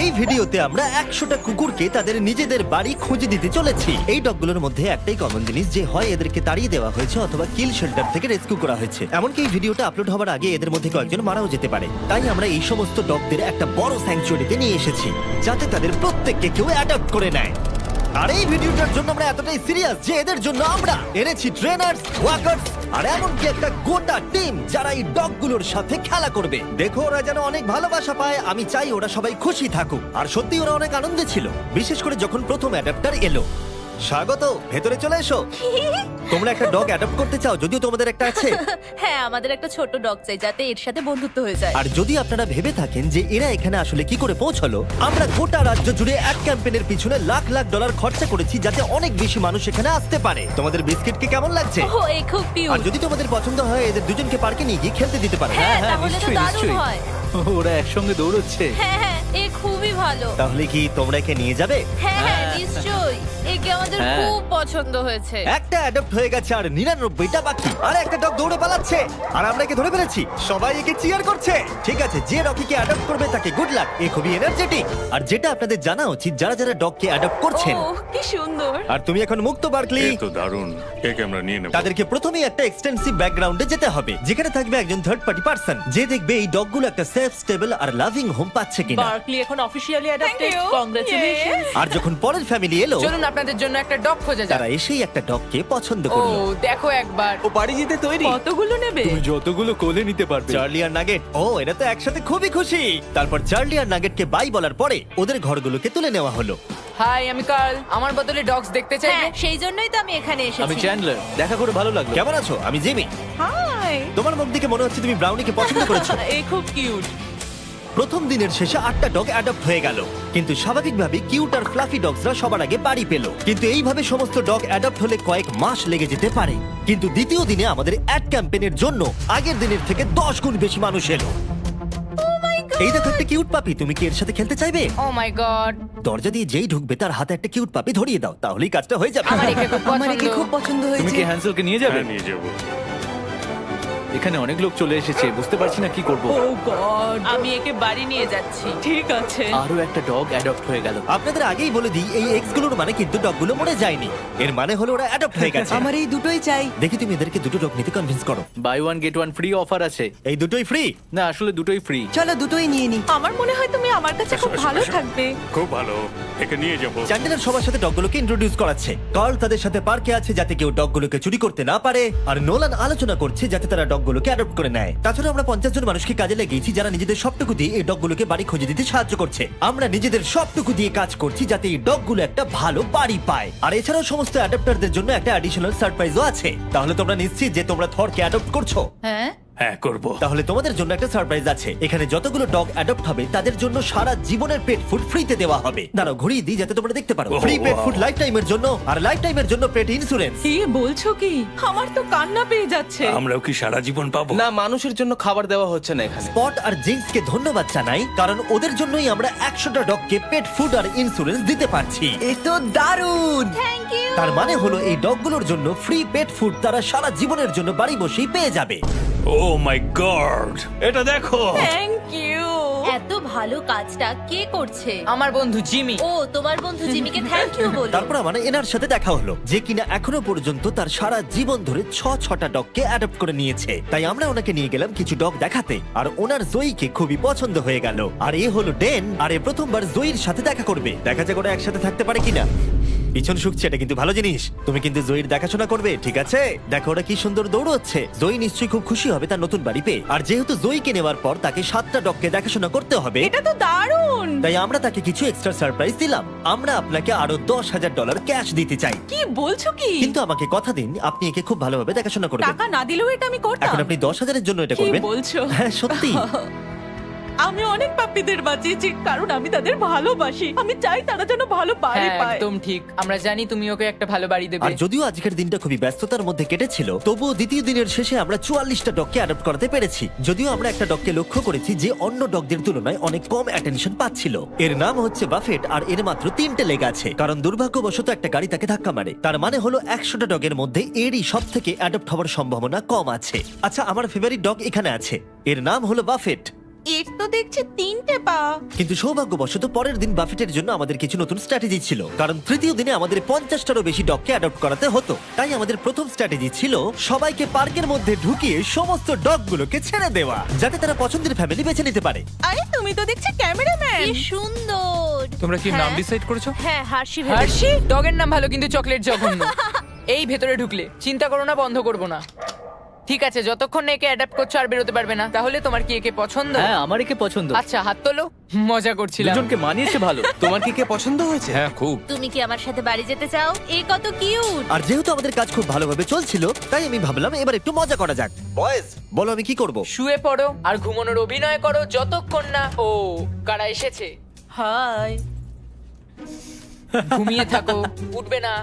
এই ভিডিওতে আমরা 100টা কুকুরকে তাদের নিজেদের বাড়ি খুঁজে দিতে চলেছি। এই ডগগুলোর মধ্যে একটাই কমন জিনিস, যে হয় এদেরকে তাড়িয়ে দেওয়া হয়েছে অথবা কিল শেল্টার থেকে রেস্কিউ করা হয়েছে। এমনকি এই ভিডিওটা আপলোড হওয়ার আগে এদের মধ্যে কয়েকজন মারাও যেতে পারে। তাই আমরা এই সমস্ত ডগদের একটা বড় স্যাংচুয়ারিতে নিয়ে এসেছি, যাতে তাদের প্রত্যেককে কেউ অ্যাডপ্ট করে নেয়। আর এই ভিডিওটার জন্য আমরা এতটাই সিরিয়াস যে এদের জন্য আমরা এনেছি ট্রেনার্স, ওয়াকার্স আর এমনকি একটা গোটা টিম যারা এই ডগগুলোর সাথে খেলা করবে। দেখো ওরা যেন অনেক ভালোবাসা পায়, আমি চাই ওরা সবাই খুশি থাকুক। আর সত্যি ওরা অনেক আনন্দে ছিল, বিশেষ করে যখন প্রথম অ্যাডাপ্টার এলো। স্বাগত, ভেতরে চলে এসো। তোমরা একটা ডগ অ্যাডপ্ট করতে চাও? যদিও তোমাদের একটা আছে। হ্যাঁ, আমাদের একটা ছোট ডগ চাই যাতে এর সাথে বন্ধুত্ব হয়ে যায়। আর যদি আপনারা ভেবে থাকেন যে এরা এখানে আসলে কি করে পৌঁছলো, আমরা গোটা রাজ্য জুড়ে এক ক্যাম্পেইনের পিছনে লাখ লাখ ডলার খরচা করেছি যাতে অনেক বেশি মানুষ এখানে আসতে পারে। তোমাদের বিস্কিটকে কেমন লাগছে? ও, এই খুব আর কিউট। যদি তোমাদের পছন্দ হয় এদের দুজনকে পার্কে নিয়ে গিয়ে খেলতে দিতে পারো। হ্যাঁ, হ্যাঁ, তাহলে তো নিশ্চয়ই, দারুণ নিশ্চয়ই। হয়। ওরা একসঙ্গে দৌড়চ্ছে। হ্যাঁ হ্যাঁ, এ খুবই ভালো। তাহলে কি তোমরা একে নিয়ে যাবে? হ্যাঁ হ্যাঁ, হ্যাঁ। নিশ্চয়ই। একে আমাদের হ্যাঁ। খুব পছন্দ হয়েছে। একটা অ্যাডপ্ট হয়ে গেছে আর 99টা বাকি। আর একটা ডগ দৌড়ে পালাচ্ছে আর আমরা একে ধরে ফেলেছি। সবাই একে চিয়ার করছে। ঠিক আছে, যে রকিকে অ্যাডপ্ট করবে তাকে গুড লাক। এ খুবই এনার্জেটিক। আর যেটা আপনাদের জানা উচিত, যারা যারা ডগকে অ্যাডপ্ট করছেন, ও, কি সুন্দর। আর তুমি এখন মুক্ত বার্কলি, এ তো দারুণ, একে আমরা নিয়ে নেব। তাদেরকে প্রথমেই একটা এক্সটেন্সিভ ব্যাকগ্রাউন্ডে যেতে হবে, যেখানে থাকবে একজন থার্ড পার্টি পার্সন যে দেখবে এই ডগগুলো একটা সেফ, স্টেবল আর লাভিং হোম পাচ্ছে কিনা। বার্কলি এখন অফিসিয়ালি অ্যাডাপ্টেড। you. কংগ্রাচুলেশনস। আর যখন পরের ফ্যামিলি এলো, চলুন আপনাদের জন্য একটা ডগ খোঁজা যাক। তারা এসেই একটা ডগকে পছন্দ ও, করলো। দেখো একবার। ও বাড়ি যেতে তৈরি। কতগুলো নেবে? তুমি যতগুলো কোলে নিতে পারবে। চার্লি আর নাগেট, ও এরা তো একসাথে খুবই খুশি। তারপর চার্লি আর নাগেটকে বাই বলার পরে ওদের ঘরগুলোকে তুলে নেওয়া হলো। হাই, আমি কার্ল। আমার বদলে ডগস দেখতে চাইবে? হ্যাঁ, সেই জন্যই তো আমি এখানে আমি এসেছি। চ্যান্ডলার, দেখা করে ভালো লাগলো। কেমন আছো? আমি জিমি। হাই। তোমার মুখ দেখে মনে হচ্ছে তুমি ব্রাউনিকে পছন্দ করেছো। এই খুব কিউট। প্রথম দিনের শেষে 8টা ডগ অ্যাডপ্ট হয়ে গেল, কিন্তু স্বাভাবিকভাবে কিউট আর ফ্লাফি ডগসরা সবার আগে বাড়ি পেল। কিন্তু এইভাবে সমস্ত ডগ অ্যাডপ্ট হলে কয়েক মাস লেগে যেতে পারে। কিন্তু দ্বিতীয় দিনে আমাদের অ্যাড ক্যাম্পেইনের জন্য আগের দিনের থেকে 10 গুণ বেশি মানুষ এলো। এই দেখো একটা কিউট পাপি, তুমি কি এর সাথে খেলতে চাইবে? ও মাই গড। দরজা দিয়ে যেই ঢুকবে তার হাতে একটা কিউট পাপি ধরিয়ে দাও, তাহলেই কাজটা হয়ে যাবে। আমার একে খুব পছন্দ। তুমি কি হ্যান্সেলকে নিয়ে যাবে? হ্যাঁ, নিয়ে যাবো। এখানে অনেক লোক চলে এসেছে, বুঝতে পারছি না কি করব। ও গড। আমি একে বাড়ি নিয়ে যাচ্ছি। ঠিক আছে। আরো একটা ডগ অ্যাডপ্ট হয়ে গেল। আপনাদের আগেই বলে দিই, এই এক্স গুলোর মানে কিন্তু ডগগুলো মরে যায়নি। এর মানে হলো ওরা অ্যাডপ্ট হয়ে গেছে। আমার এই দুটোই চাই। দেখি তুমি এদেরকে দুটো ডগ নিতে কনভিন্স করো। Buy one get one free offer আছে। এই দুটোই ফ্রি। না, আসলে দুটোই ফ্রি। চলো দুটোই নিয়ে নি। আমার মনে হয় তুমি আমার কাছে খুব এসো, ভালো এসো। থাকবে। খুব ভালো, একে নিয়ে যাবো। চ্যান্ডেলার সবার সাথে ডগগুলোকে ইন্ট্রোডিউস করাচ্ছে। কার্ল তাদের সাথে পার্কে আছে যাতে কেউ ডগগুলোকে চুরি করতে না পারে, আর নোলান আলোচনা করছে যাতে তারা ডগগুলোকে অ্যাডপ্ট করে নেয়। তাছাড়া আমরা 50 জন মানুষকে কাজে লাগিয়েছি যারা নিজেদের সবটুকু দিয়ে এই ডগগুলোকে বাড়ি খুঁজে দিতে সাহায্য করছে। আমরা নিজেদের সবটুকু দিয়ে কাজ করছি যাতে এই ডগগুলো একটা ভালো বাড়ি পায়। আর এছাড়াও সমস্ত অ্যাডাপ্টারদের জন্য একটা অ্যাডিশনাল সারপ্রাইজও আছে। তাহলে তোমরা নিশ্চিত যে তোমরা থরকে অ্যাডপ্ট করছো? হ্যাঁ, হ্যাঁ, করবো। তাহলে তোমাদের জন্য একটা সারপ্রাইজ আছে। এখানে যতগুলো ডগ অ্যাডপ্ট হবে তাদের জন্য সারা জীবনের পেট ফুড ফ্রিতে দেওয়া হবে। দাঁড়াও ঘুরিয়ে দিই যাতে তোমরা দেখতে পারো। Oh, free pet wow. Food life টাইমের জন্য, আর লাইফ টাইমের জন্য পেট ইন্স্যুরেন্স। কি বলছো কি? আমার তো কান্না পেয়ে যাচ্ছে। আমরাও কি সারা জীবন পাবো? না, মানুষের জন্য খাবার দেওয়া হচ্ছে না এখানে। স্পট আর জিন্সকে ধন্যবাদ জানাই, কারণ ওদের জন্যই আমরা 100টা ডগকে পেট ফুড আর ইন্স্যুরেন্স দিতে পারছি। এ তো দারুণ। Thank you. তার মানে হলো এই ডগগুলোর জন্য ফ্রি পেট ফুড তারা সারা জীবনের জন্য বাড়ি বসেই পেয়ে যাবে। ও মাই গড, এটা দেখো। Thank you. এত ভালো কাজটা কে করছে? আমার বন্ধু জিমি। ও, তোমার বন্ধু জিমিকে থ্যাংক ইউ বলো। তারপর আমার এনার সাথে দেখা হলো, যে কিনা এখনো পর্যন্ত তার সারা জীবন ধরে 6টা ডগকে অ্যাডপ্ট করে নিয়েছে। তাই আমরা ওনাকে নিয়ে গেলাম কিছু ডগ দেখাতে, আর ওনার জয়ীকে খুবই পছন্দ হয়ে গেল। আর এ হলো ডেন, আর এ প্রথমবার জয়ীর সাথে দেখা করবে। দেখা যাক ওরা একসাথে থাকতে পারে কিনা। পিছন শুকছে, এটা কিন্তু ভালো জিনিস। তুমি কিন্তু জয়ীর দেখাশোনা করবে, ঠিক আছে? দেখো ওরা কি সুন্দর দৌড়চ্ছে। জয়ী নিশ্চয়ই খুব খুশি হবে তার নতুন বাড়ি পেয়ে। আর যেহেতু জয়ীকে নেওয়ার পর তাকে 7টা ডগকে দেখাশোনা করতে হবে, এটা তো দারুণ। তাই আমরা তাকে কিছু এক্সট্রা সারপ্রাইজ দিলাম। আমরা আপনাকে আরো $10,000 ক্যাশ দিতে চাই, কি বলছো কি? কিন্তু আমাকে কথা দিন আপনি একে খুব ভালোভাবে দেখাশোনা করবেন। টাকা না দিলেও এটা আমি করতাম। এখন আপনি 10,000-এর জন্য এটা কি করবেন? বলছো? হ্যাঁ, সত্যি। আমি অনেক পাপ্পিদের বাঁচিয়েছি কারণ আমি তাদের ভালোবাসি। আমি চাই তারা যেন ভালো বাড়ি হ্যাঁ, পায়। একদম ঠিক। আমরা জানি তুমি ওকে একটা ভালো বাড়ি দেবে। আর যদিও আজকের দিনটা খুবই ব্যস্ততার মধ্যে কেটেছিল, তবুও দ্বিতীয় দিনের শেষে আমরা 44টা ডগকে অ্যাডপ্ট করাতে পেরেছি। যদিও আমরা একটা ডগকে লক্ষ্য করেছি যে অন্য ডগদের তুলনায় অনেক কম অ্যাটেনশন পাচ্ছিল। এর নাম হচ্ছে বাফেট, আর এর মাত্র 3টে লেগ আছে, কারণ দুর্ভাগ্যবশত একটা গাড়ি তাকে ধাক্কা মারে। তার মানে হলো 100টা ডগের মধ্যে এরই সব থেকে অ্যাডপ্ট হওয়ার সম্ভাবনা কম আছে। আচ্ছা, আমার ফেভারিট ডগ এখানে আছে, এর নাম হলো বাফেট। এর তো দেখছি 3টে পা। কিন্তু সৌভাগ্যবশত পরের দিন বাফেটের জন্য আমাদের কিছু নতুন স্ট্র্যাটেজি ছিল, কারণ তৃতীয় দিনে আমাদের 50টারও বেশি ডগকে অ্যাডপ্ট করাতে হতো। তাই আমাদের প্রথম স্ট্র্যাটেজি ছিল সবাইকে পার্কের মধ্যে ঢুকিয়ে সমস্ত ডগগুলোকে ছেড়ে দেওয়া, যাতে তারা পছন্দের ফ্যামিলি বেছে নিতে পারে। আরে তুমি তো দেখছি ক্যামেরাম্যান। কি সুন্দর। তোমরা কি নাম হ্যাঁ। ডিসাইড করেছো? হ্যাঁ, হার্ষি ভেবেছি। হার্ষি ডগের নাম ভালো, কিন্তু চকলেট জঘন্য। এই ভেতরে ঢুকলে চিন্তা করো না, বন্ধ করবো না। ঠিক আছে, যতক্ষণ না একে অ্যাডাপ্ট করছো আর বেরোতে পারবে না। তাহলে তোমার কি একে পছন্দ? হ্যাঁ, আমার একে পছন্দ। আচ্ছা, হাত তোলো। মজা করছিলাম। দুজনকে মানিয়েছে ভালো। তোমার কি কে পছন্দ হয়েছে? হ্যাঁ, খুব। তুমি কি আমার সাথে বাড়ি যেতে চাও? এ কত কিউট। আর যেহেতু আমাদের কাজ খুব ভালোভাবে চলছিল, তাই আমি ভাবলাম এবার একটু মজা করা যাক। বয়েজ, বলো আমি কি করব? শুয়ে পড়ো আর ঘুমানোর অভিনয় করো যতক্ষণ না ও কারা এসেছে। হাই। ঘুমিয়ে থাকো, উঠবে না।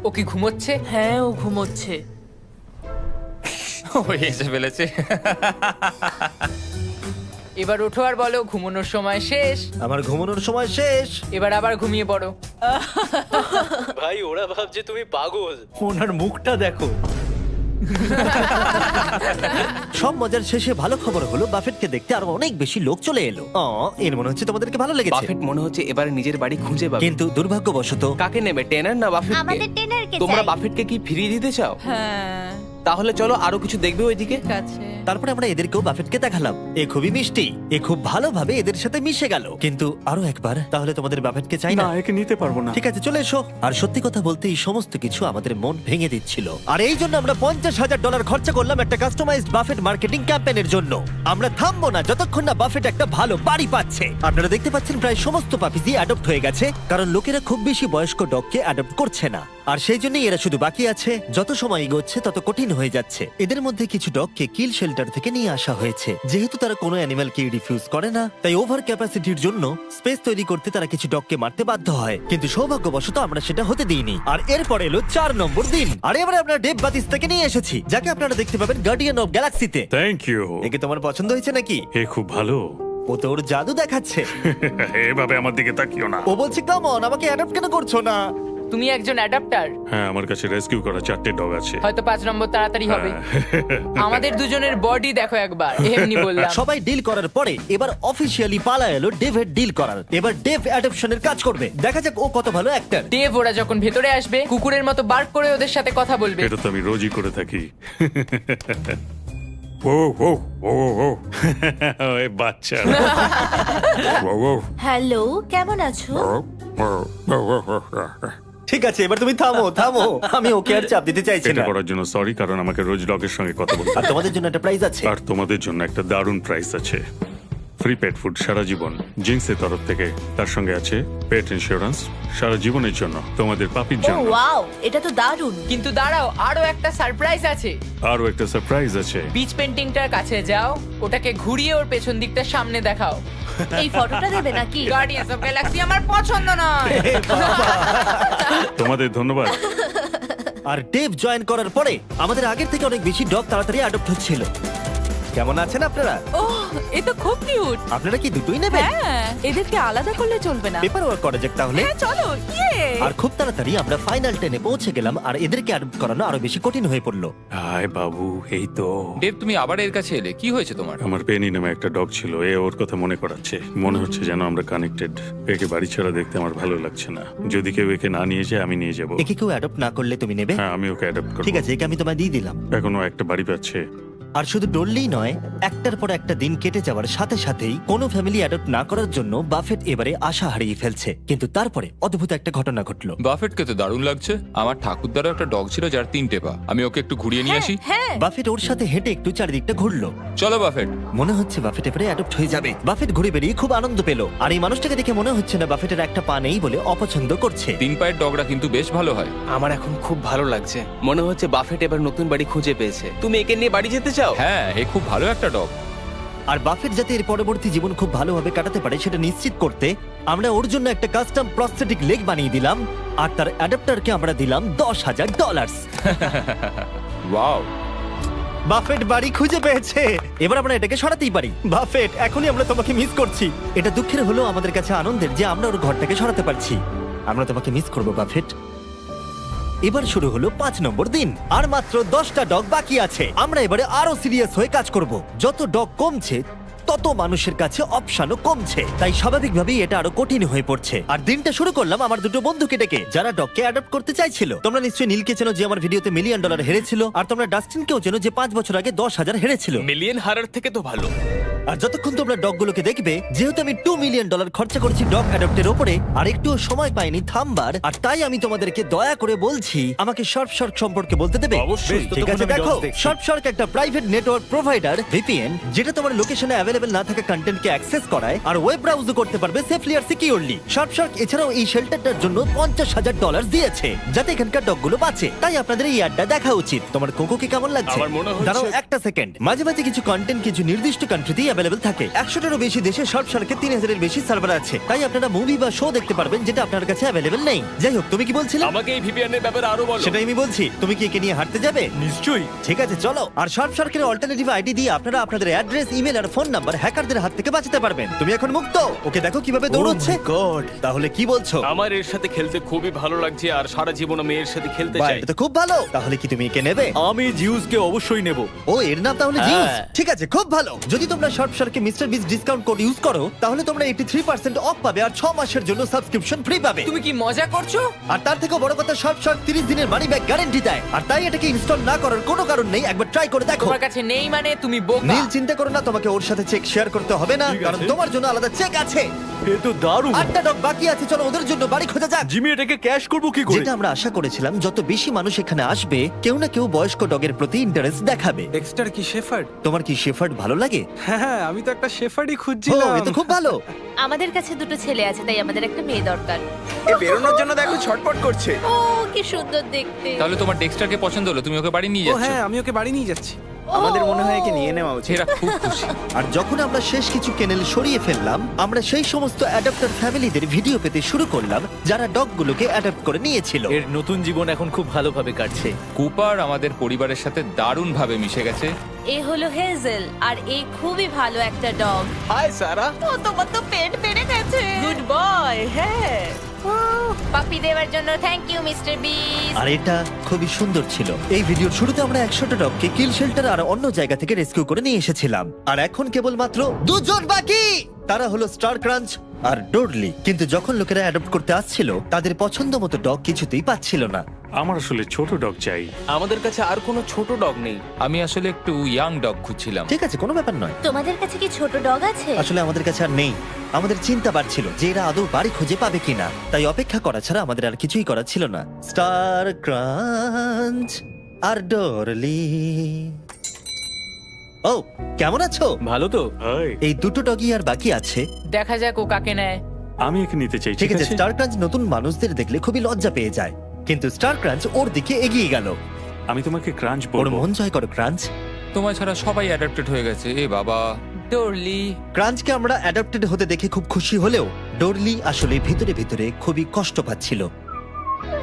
ও কি ঘুমোচ্ছে? হ্যাঁ, ও ঘুমোচ্ছে। এসে ফেলেছে। এবার ওঠো আর বলো ঘুমানোর সময় শেষ। আমার ঘুমানোর সময় শেষ। এবার আবার ঘুমিয়ে পড়ো। ভাই, ওরা ভাবছে তুমি পাগল। ওনার মুখটা দেখো। সব মজার শেষে ভালো খবর হলো বাফেটকে দেখতে আরো অনেক বেশি লোক চলে এলো। এর মনে হচ্ছে তোমাদেরকে ভালো লেগেছে। বাফেট মনে হচ্ছে এবার নিজের বাড়ি খুঁজে পাবে। কিন্তু দুর্ভাগ্যবশত কাকে নেবে, টেনার না বাফেটকে? আমাদের টেনারকে তোমরা চাই। বাফেটকে কি ফিরিয়ে দিতে চাও? হ্যাঁ, তাহলে চলো আরো কিছু দেখবে ওইদিকে। ঠিক আছে। তারপরে আমরা এদেরকেও বাফেটকে দেখালাম। এ খুবই মিষ্টি, এ খুব ভালোভাবে এদের সাথে মিশে গেল। কিন্তু আরো একবার, তাহলে তোমাদের বাফেটকে চাই না? একে নিতে পারবো না। ঠিক আছে, চলে এসো। আর সত্যি কথা বলতে এই সমস্ত কিছু আমাদের মন ভেঙে দিচ্ছিল। আর এই জন্য আমরা $50,000 খরচা করলাম একটা কাস্টমাইজড বাফেট মার্কেটিং ক্যাম্পেইনের জন্য। আমরা থামবো না যতক্ষণ না বাফেট একটা ভালো বাড়ি পাচ্ছে। আপনারা দেখতে পাচ্ছেন প্রায় সমস্ত পাপিজি অ্যাডপ্ট হয়ে গেছে, কারণ লোকেরা খুব বেশি বয়স্ক ডগকে অ্যাডপ্ট করছে না। আর সেই জন্যই এরা শুধু বাকি আছে। যত সময় এগোচ্ছে তত কঠিন হয়ে যাচ্ছে। এদের মধ্যে কিছু ডগকে কিল শেল্টার থেকে নিয়ে আসা হয়েছে। যেহেতু তারা কোনো অ্যানিমালকে রিফিউজ করে না, তাই ওভার ক্যাপাসিটির জন্য স্পেস তৈরি করতে তারা কিছু ডগকে মারতে বাধ্য হয়। কিন্তু সৌভাগ্যবশত আমরা সেটা হতে দিইনি। আর এরপরে এলো 4 নম্বর দিন। আর এবারে আমরা ডেভ বাতিস্তাকে নিয়ে এসেছি, যাকে আপনারা দেখতে পাবেন গার্ডিয়ান অফ গ্যালাক্সিতে। Thank you. একে তোমার পছন্দ হয়েছে নাকি? এ খুব ভালো। ও তো ওর জাদু দেখাচ্ছে। এভাবে আমার দিকে তাকিও না। ও বলছে কাম অন, আমাকে অ্যাডপ্ট কেন করছো না? তুমি একজন অ্যাডাপ্টার। হ্যাঁ, আমার কাছে রেস্কিউ করা 4টে ডগ আছে। হয়তো 5 নম্বর তাড়াতাড়ি হবে। আমাদের দুজনের বডি দেখো একবার। এমনি বললাম। সবাই ডিল করার পরে এবার অফিসিয়ালি পালা এলো ডেভের ডিল করার। এবার ডেভ অ্যাডপশনের কাজ করবে। দেখা যাক ও কত ভালো অ্যাক্টর। ডেভ ওরা যখন ভেতরে আসবে কুকুরের মতো বার্ক করে ওদের সাথে কথা বলবে। এটা তো আমি রোজই করে থাকি। ও ও ও ও এ বাচ্চা। ও ও হ্যালো, কেমন আছো? ঠিক আছে, এবার তুমি থামো থামো। আমি ওকে আর চাপ দিতে চাইছি এটা না। করার জন্য সরি, কারণ আমাকে রোজ ডগের সঙ্গে কথা বলতে আর তোমাদের জন্য একটা প্রাইজ আছে। আর তোমাদের জন্য একটা দারুণ প্রাইস আছে। ফ্রি পেট ফুড সারা জীবন জিন্সের তরফ থেকে। তার সঙ্গে আছে পেট ইন্স্যুরেন্স সারা জীবনের জন্য, তোমাদের পাপির ও জন্য। ওয়াও, এটা তো দারুণ। কিন্তু দাঁড়াও, আরো একটা সারপ্রাইজ আছে। আরও একটা সারপ্রাইজ আছে। বিচ পেন্টিংটার কাছে যাও, ওটাকে ঘুরিয়ে ওর পেছন দিকটা সামনে দেখাও। এই ফটোটা দেবে নাকি? গার্ডিয়ান্স অফ গ্যালাক্সি আমার পছন্দ নয়। তোমাদের ধন্যবাদ। আর ডেভ জয়েন করার পরে আমাদের আগের থেকে অনেক বেশি ডগ তাড়াতাড়ি অ্যাডপ্ট হচ্ছিল। কেমন আছেন আপনারা? ওহ, এ তো খুব কিউট। আপনারা কি দুটোই নেবেন? হ্যাঁ, এদেরকে আলাদা করলে চলবে না। পেপার ওয়ার্ক করা যাক তাহলে। হ্যাঁ, চলো। ইয়ে। আর খুব তাড়াতাড়ি আমরা ফাইনাল 10-এ পৌঁছে গেলাম। আর এদেরকে অ্যাডপ্ট করানো আরো বেশি কঠিন হয়ে পড়লো। হাই বাবু, এই তো। দেব, তুমি আবার এর কাছে এলে, কি হয়েছে তোমার? আমার পেনি নামে একটা ডগ ছিল, এ ওর কথা মনে করাচ্ছে। মনে হচ্ছে যেন আমরা কানেক্টেড। একে বাড়ি ছাড়া দেখতে আমার ভালো লাগছে না। যদি কেউ একে না নিয়ে যায় আমি নিয়ে যাব। একে কেউ অ্যাডপ্ট না করলে তুমি নেবে? হ্যাঁ, আমি ওকে অ্যাডপ্ট করব। ঠিক আছে, একে আমি তোমায় দিয়ে দিলাম। এখনো একটা বাড়ি পাচ্ছে। আর শুধু ডললেই নয়, একটার পর একটা দিন কেটে যাওয়ার সাথে সাথেই কোনো ফ্যামিলি অ্যাডপ্ট না করার জন্য বাফেট এবারে আশা হারিয়ে ফেলছে। কিন্তু তারপরে অদ্ভুত একটা ঘটনা ঘটলো। বাফেটকে তো দারুণ লাগছে। আমার ঠাকুরদারও একটা ডগ ছিল যার 3টে পা। আমি ওকে একটু ঘুরিয়ে নিয়ে আসি। হ্যাঁ, বাফেট ওর সাথে হেঁটে একটু চারিদিকটা ঘুরলো। চলো বাফেট। মনে হচ্ছে বাফেট এবারে অ্যাডপ্ট হয়ে যাবে। বাফেট ঘুরে বেরিয়ে খুব আনন্দ পেল। আর এই মানুষটাকে দেখে মনে হচ্ছে না বাফেটের একটা পা নেই বলে অপছন্দ করছে। 3 পায়ের ডগরা কিন্তু বেশ ভালো হয়। আমার এখন খুব ভালো লাগছে। মনে হচ্ছে বাফেট এবার নতুন বাড়ি খুঁজে পেয়েছে। তুমি একে নিয়ে বাড়ি যেতে চাও? হ্যাঁ, এ খুব ভালো একটা ডগ। আর বাফেট যাতে এর পরবর্তী জীবন খুব ভালোভাবে কাটাতে পারে সেটা নিশ্চিত করতে আমরা ওর জন্য একটা কাস্টম প্রস্থেটিক লেগ বানিয়ে দিলাম। আর তার অ্যাডাপ্টারকে আমরা দিলাম $10,000। ওয়াও, বাফেট বাড়ি খুঁজে পেয়েছে। এবার আমরা এটাকে সরাতেই পারি। বাফেট, এখনই আমরা তোমাকে মিস করছি। এটা দুঃখের হলেও আমাদের কাছে আনন্দের যে আমরা ওর ঘরটাকে সরাতে পারছি। আমরা তোমাকে মিস করবো বাফেট। এবার শুরু হলো 5 নম্বর দিন আর মাত্র 10টা ডগ বাকি আছে। আমরা এবারে আরো সিরিয়াস হয়ে কাজ করব। যত ডগ কমছে তত মানুষের কাছে অপশনও কমছে, তাই স্বাভাবিকভাবেই এটা আরো কঠিন হয়ে পড়ছে। আর দিনটা শুরু করলাম আমার দুটো বন্ধুকে ডেকে, যারা ডগকে অ্যাডপ্ট করতে চাইছিল। তোমরা নিশ্চয়ই নীলকে চেনো, যে আমার ভিডিওতে $1 মিলিয়ন হেরেছিল, আর তোমরা ডাস্টিনকেও চেনো, যে 5 বছর আগে 10,000 হেরেছিল। মিলিয়ন হারার থেকে তো ভালো। আর যতক্ষণ তোমরা ডগগুলোকে দেখবে, যেহেতু আমি $2 মিলিয়ন খরচা করেছি ডগ অ্যাডপ্টের উপরে, আর একটুও সময় পাইনি থামবার, আর তাই আমি তোমাদেরকে দয়া করে বলছি আমাকে শার্ক সম্পর্কে বলতে দেবে। অবশ্যই। ঠিক আছে, ততক্ষণ আমি দেখো dogs দেখছি। শার্ক একটা প্রাইভেট নেটওয়ার্ক প্রোভাইডার ভিপিএন, যেটা তোমার লোকেশনে অ্যাভেলেবল না থাকা কন্টেন্টকে অ্যাক্সেস করায় আর ওয়েব ব্রাউজও করতে পারবে সেফলি আর সিকিউরলি। শার্ক এছাড়াও এই শেল্টারটার জন্য $50,000 দিয়েছে, যাতে এখানকার ডগগুলো বাঁচে। তাই আপনাদের এই অ্যাডটা দেখা উচিত। তোমার কোকোকে কেমন লাগছে? আমার মনে হচ্ছে- দাঁড়াও একটা সেকেন্ড। মাঝে মাঝে কিছু কন্টেন্ট কিছু নির্দিষ্ট কান্ট্রিতেই অ্যাভেলেবল থাকে। 100টারও বেশি দেশে শার্কের 3,000-এর বেশি সার্ভার আছে, তাই আপনারা মুভি বা শো দেখতে পারবেন যেটা আপনার কাছে অ্যাভেলেবল নেই। যাই হোক, তুমি কি বলছিলে? আমাকে এই ভিপিএন এর ব্যাপারে আরো বলো। সেটাই আমি বলছি। তুমি কি একে নিয়ে হাঁটতে যাবে? নিশ্চয়ই। ঠিক আছে, চলো। আর শার্কের অল্টারনেটিভ আইডি দিয়ে আপনারা আপনাদের অ্যাড্রেস, ইমেল আর ফোন নাম্বার হ্যাকারদের হাত থেকে বাঁচাতে পারবেন। তুমি এখন মুক্ত। ওকে দেখো কিভাবে দৌড়চ্ছে। গড, তাহলে কি বলছো? আমার এর সাথে খেলতে খুবই ভালো লাগছে আর সারা জীবন আমি এর সাথে খেলতে বাহ, চাই। এটা তো খুব ভালো। তাহলে কি তুমি একে নেবে? আমি জিউসকে অবশ্যই নেব। ও, এর নাম তাহলে জিউস। হ্যাঁ। ঠিক আছে, খুব ভালো। যদি তোমরা শার্কে মিস্টার বিস ডিসকাউন্ট কোড ইউজ করো, তাহলে তোমরা 83% অফ পাবে আর 6 মাসের জন্য সাবস্ক্রিপশন ফ্রি পাবে। তুমি কি মজা করছো? আর তার থেকে বড় কথা, শার্ক 30 দিনের মানি ব্যাক গ্যারান্টি দেয়। আর তাই এটাকে ইনস্টল না করার কোনো কারণ নেই। একবার ট্রাই করে দেখো। তোমার কাছে নেই মানে তুমি বোকা। নীল, চিন্তা করো না, তোমাকে ওর সাথে চেক শেয়ার করতে হবে না, ঠিক আছে। কারণ তোমার জন্য আলাদা চেক আছে। এ তো দারুণ। 8টা ডগ বাকি আছে, চলো ওদের জন্য বাড়ি খোঁজা যাক। জিমি, এটাকে ক্যাশ করব কি করে? যেটা আমরা আশা করেছিলাম, যত বেশি মানুষ এখানে আসবে, কেউ না কেউ বয়স্ক ডগের প্রতি ইন্টারেস্ট দেখাবে। ডেক্সটার কি শেফার্ড? তোমার কি শেফার্ড ভালো লাগে? হ্যাঁ, আমি তো একটা শেফার্ডই ও, খুঁজছিলাম। এ তো খুব ভালো। আমাদের কাছে দুটো ছেলে আছে, তাই আমাদের একটা মেয়ে দরকার। এ বেরোনোর জন্য দেখো ছটপট করছে। ও কি সুন্দর দেখতে। তাহলে তোমার ডেক্সটারকে পছন্দ হলো, তুমি ওকে বাড়ি নিয়ে ও যাচ্ছ। হ্যাঁ, আমি ওকে বাড়ি নিয়ে যাচ্ছি। আমাদের মনে হয় একে নিয়ে নেওয়া উচিত। এরা খুব খুশি। আর যখন আমরা শেষ কিছু কেনেল সরিয়ে ফেললাম, আমরা সেই সমস্ত অ্যাডাপ্টার ফ্যামিলিদের ভিডিও পেতে শুরু করলাম, যারা ডগগুলোকে অ্যাডাপ্ট করে নিয়েছিল। এর নতুন জীবন এখন খুব ভালোভাবে কাটছে। কুপার আমাদের পরিবারের সাথে দারুণভাবে মিশে গেছে। এ হলো হেজেল, আর এ খুবই ভালো একটা ডগ। হাই সারা। ও, তোমার তো পেট বেড়ে গেছে। Good boy. হ্যাঁ, পাপি দেওয়ার জন্য থ্যাংক ইউ মিস্টার বিস। আর এটা খুবই সুন্দর ছিল। এই ভিডিওর শুরুতে আমরা 100টা ডগকে কিল শেল্টার আর অন্য জায়গা থেকে রেস্কিউ করে নিয়ে এসেছিলাম। আর এখন কেবলমাত্র 2 জন বাকি। তারা হলো স্টার ক্রাঞ্চ আর ডোডলি। কিন্তু যখন লোকেরা অ্যাডপ্ট করতে আসছিল, তাদের পছন্দ মতো ডগ কিছুতেই পাচ্ছিল না। আমার আসলে ছোট ডগ চাই। আমাদের কাছে আর কোনো ছোট ডগ নেই। আমি আসলে একটু ইয়াং ডগ খুঁজছিলাম। ঠিক আছে, কোনো ব্যাপার নয়। তোমাদের কাছে কি ছোট ডগ আছে? আসলে আমাদের কাছে আর নেই। আমাদের চিন্তা বাড়ছিল যে এরা আদৌ বাড়ি খুঁজে পাবে কিনা, তাই অপেক্ষা করা ছাড়া আমাদের আর কিছুই করার ছিল না। স্টার ক্রাঞ্চ আর ডরলি। ও, কেমন আছো? ভালো তো? হাই, এই দুটো ডগই আর বাকি আছে। দেখা যাক ও কাকে নেয়। আমি একে নিতে চাই। ঠিক আছে, স্টার ক্রাঞ্চ নতুন মানুষদের দেখলে খুবই লজ্জা পেয়ে যায়, কিন্তু স্টার ক্রাঞ্চ ওর দিকে এগিয়ে গেল। আমি তোমাকে ক্রাঞ্চ ওর বলবো। মন জয় করো ক্রাঞ্চ। তোমার ছাড়া সবাই অ্যাডাপ্টেড হয়ে গেছে। এ বাবা। ডরলি। ক্রাঞ্চকে আমরা অ্যাডাপ্টেড হতে দেখে খুব খুশি হলেও ডরলি আসলে ভিতরে ভিতরে খুবই কষ্ট পাচ্ছিল।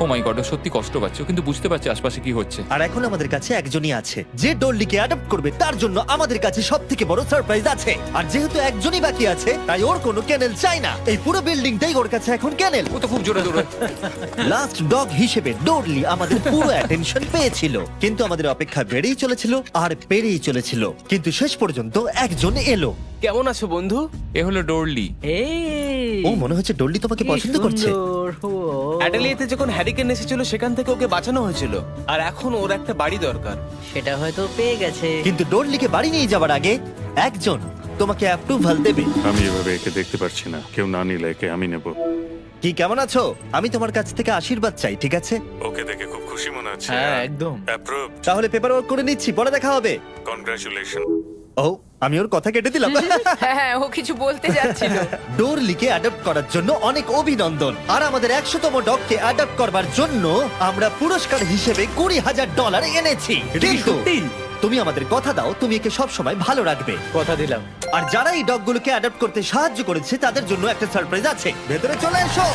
ও মাই গড, সত্যি কষ্ট পাচ্ছে, কিন্তু বুঝতে পারছে আশপাশে কি হচ্ছে। আর এখন আমাদের কাছে একজনই আছে যে ডরলিকে অ্যাডপ্ট করবে। তার জন্য আমাদের কাছে সবথেকে বড় সারপ্রাইজ আছে। আর যেহেতু একজনই বাকি আছে, তাই ওর কোনো কেনেল চাই না। এই পুরো বিল্ডিংটাই ওর কাছে এখন কেনেল। ও তো খুব জোরে দৌড়ায়। লাস্ট ডগ হিসেবে ডরলি আমাদের পুরো অ্যাটেনশন পেয়েছিল, কিন্তু আমাদের অপেক্ষা বেড়েই চলেছিল আর বেড়েই চলেছিল। কিন্তু শেষ পর্যন্ত একজন এলো। কেমন আছো বন্ধু? এ হলো ডোরলি। এই ও, মনে হচ্ছে ডরলি তোমাকে পছন্দ করছে। অ্যাডেলিয়েতে যখন হ্যারিকেন এসেছিল সেখান থেকে ওকে বাঁচানো হয়েছিল, আর এখন ওর একটা বাড়ি দরকার। সেটা হয়তো পেয়ে গেছে। কিন্তু ডরলিকে বাড়ি নিয়ে যাওয়ার আগে একজন তোমাকে অ্যাপ্রুভাল দেবে। আমি এভাবে একে দেখতে পারছি না। কেউ না নিলে একে আমি নেব। কি, কেমন আছো? আমি তোমার কাছ থেকে আশীর্বাদ চাই, ঠিক আছে? ওকে দেখে খুব খুশি মনে হচ্ছে। হ্যাঁ, একদম। অ্যাপ্রুভ। তাহলে পেপার ওয়ার্ক করে নিচ্ছি, পরে দেখা হবে। কনগ্রাচুলেশন। ও, আমি ওর কথা কেটে দিলাম। হ্যাঁ হ্যাঁ, ও কিছু বলতে যাচ্ছিল। ডোরলিকে অ্যাডপ্ট করার জন্য অনেক অভিনন্দন। আর আমাদের 100তম ডগকে অ্যাডপ্ট করবার জন্য আমরা পুরস্কার হিসেবে $20,000 এনেছি। কিন্তু তুমি আমাদের কথা দাও, তুমি একে সব সময় ভালো রাখবে। কথা দিলাম। আর যারা এই ডগগুলোকে অ্যাডপ্ট করতে সাহায্য করেছে, তাদের জন্য একটা সারপ্রাইজ আছে। ভেতরে চলে এসো।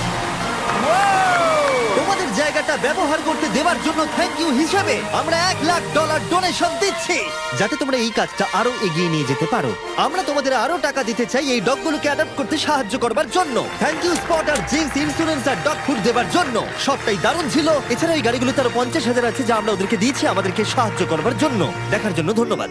তোমাদের জায়গাটা ব্যবহার করতে দেওয়ার জন্য থ্যাংক ইউ হিসেবে আমরা $1,00,000 ডোনেশন দিচ্ছি, যাতে তোমরা এই কাজটা আরো এগিয়ে নিয়ে যেতে পারো। আমরা তোমাদের আরো টাকা দিতে চাই এই ডগগুলোকে অ্যাডাপ্ট করতে সাহায্য করবার জন্য। থ্যাংক ইউ স্পট আর জিন্স ইন্স্যুরেন্স আর ডগ ফুড দেওয়ার জন্য। সবটাই দারুণ ছিল। এছাড়া এই গাড়িগুলোতে আরো 50,000 আছে যা আমরা ওদেরকে দিয়েছি আমাদেরকে সাহায্য করবার জন্য। দেখার জন্য ধন্যবাদ।